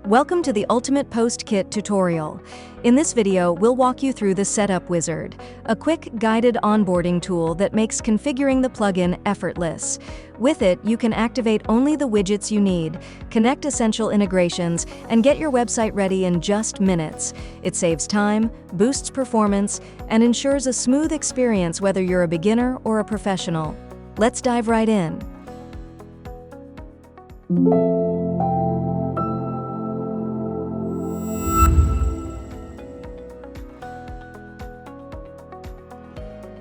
Welcome to the Ultimate Post Kit tutorial. In this video, we'll walk you through the Setup Wizard, a quick guided onboarding tool that makes configuring the plugin effortless. With it, you can activate only the widgets you need, connect essential integrations, and get your website ready in just minutes. It saves time, boosts performance, and ensures a smooth experience whether you're a beginner or a professional. Let's dive right in.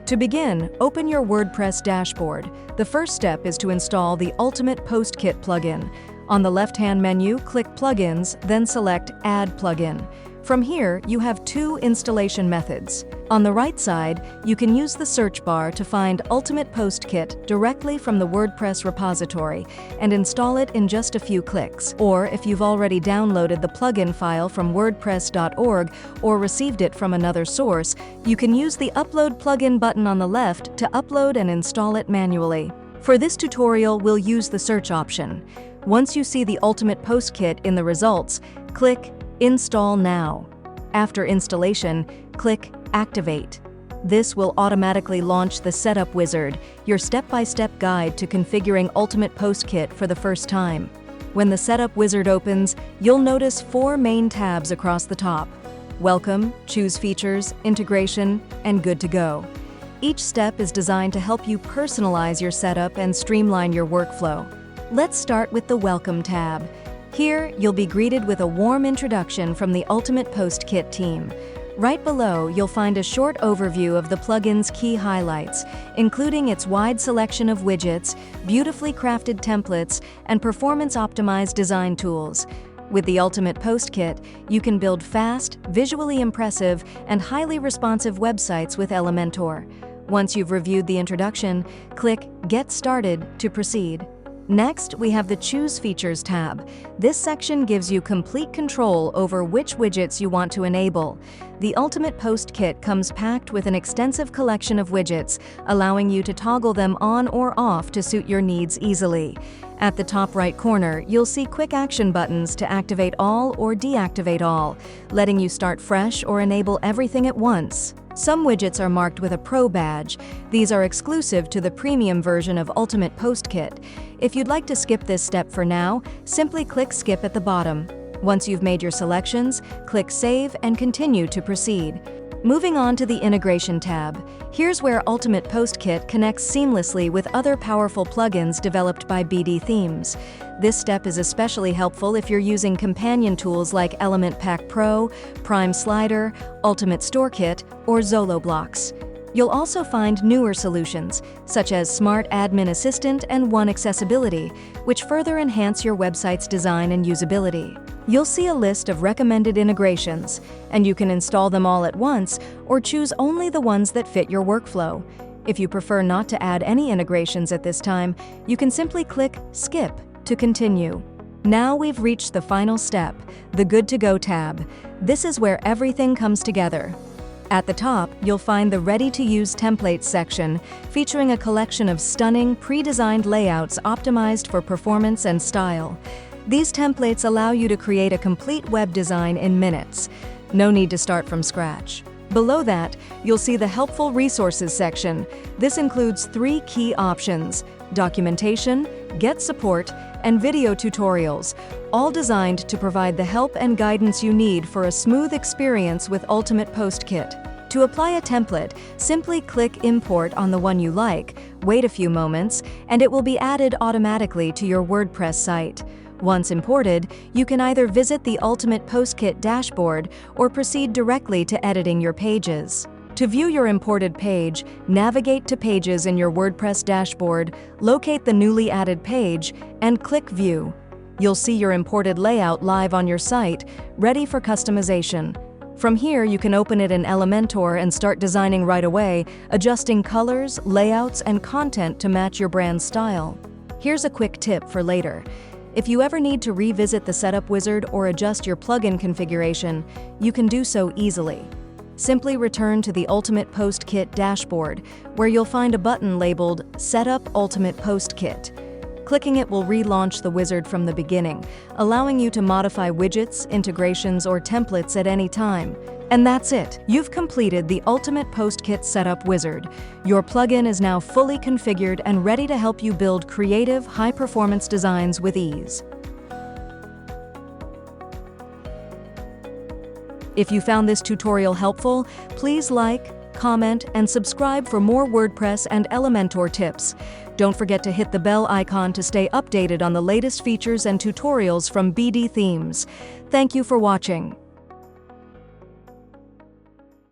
To begin, open your WordPress dashboard. The first step is to install the Ultimate Post Kit plugin. On the left-hand menu, click Plugins, then select Add Plugin. From here, you have two installation methods. On the right side, you can use the search bar to find Ultimate Post Kit directly from the WordPress repository and install it in just a few clicks. Or if you've already downloaded the plugin file from wordpress.org or received it from another source, you can use the Upload Plugin button on the left to upload and install it manually. For this tutorial, we'll use the search option. Once you see the Ultimate Post Kit in the results, click Install Now. After installation, click Activate. This will automatically launch the Setup Wizard, your step-by-step guide to configuring Ultimate Post Kit for the first time. When the Setup Wizard opens, you'll notice four main tabs across the top: Welcome, Choose Features, Integration, and Good to Go. Each step is designed to help you personalize your setup and streamline your workflow. Let's start with the Welcome tab. Here, you'll be greeted with a warm introduction from the Ultimate Post Kit team. Right below, you'll find a short overview of the plugin's key highlights, including its wide selection of widgets, beautifully crafted templates, and performance-optimized design tools. With the Ultimate Post Kit, you can build fast, visually impressive, and highly responsive websites with Elementor. Once you've reviewed the introduction, click Get Started to proceed. Next, we have the Choose Features tab. This section gives you complete control over which widgets you want to enable. The Ultimate Post Kit comes packed with an extensive collection of widgets, allowing you to toggle them on or off to suit your needs easily. At the top right corner, you'll see quick action buttons to activate all or deactivate all, letting you start fresh or enable everything at once. Some widgets are marked with a Pro badge. These are exclusive to the premium version of Ultimate Post Kit. If you'd like to skip this step for now, simply click Skip at the bottom. Once you've made your selections, click Save and continue to proceed. Moving on to the Integration tab. Here's where Ultimate Post Kit connects seamlessly with other powerful plugins developed by BdThemes. This step is especially helpful if you're using companion tools like Element Pack Pro, Prime Slider, Ultimate Store Kit, or Zolo Blocks. You'll also find newer solutions, such as Smart Admin Assistant and One Accessibility, which further enhance your website's design and usability. You'll see a list of recommended integrations, and you can install them all at once or choose only the ones that fit your workflow. If you prefer not to add any integrations at this time, you can simply click Skip to continue. Now we've reached the final step, the Good to Go tab. This is where everything comes together. At the top, you'll find the Ready-to-Use Templates section, featuring a collection of stunning, pre-designed layouts optimized for performance and style. These templates allow you to create a complete web design in minutes. No need to start from scratch. Below that, you'll see the Helpful Resources section. This includes three key options: documentation, Get Support, and video tutorials, all designed to provide the help and guidance you need for a smooth experience with Ultimate Post Kit. To apply a template, simply click Import on the one you like, wait a few moments, and it will be added automatically to your WordPress site. Once imported, you can either visit the Ultimate Post Kit dashboard or proceed directly to editing your pages. To view your imported page, navigate to Pages in your WordPress dashboard, locate the newly added page, and click View. You'll see your imported layout live on your site, ready for customization. From here, you can open it in Elementor and start designing right away, adjusting colors, layouts, and content to match your brand's style. Here's a quick tip for later. If you ever need to revisit the Setup Wizard or adjust your plugin configuration, you can do so easily. Simply return to the Ultimate Post Kit dashboard, where you'll find a button labeled Setup Ultimate Post Kit. Clicking it will relaunch the wizard from the beginning, allowing you to modify widgets, integrations, or templates at any time. And that's it. You've completed the ultimate PostKit setup wizard. Your plugin is now fully configured and ready to help you build creative, high-performance designs with ease. If you found this tutorial helpful, please like, comment, and subscribe for more WordPress and Elementor tips. Don't forget to hit the bell icon to stay updated on the latest features and tutorials from BdThemes. Thank you for watching.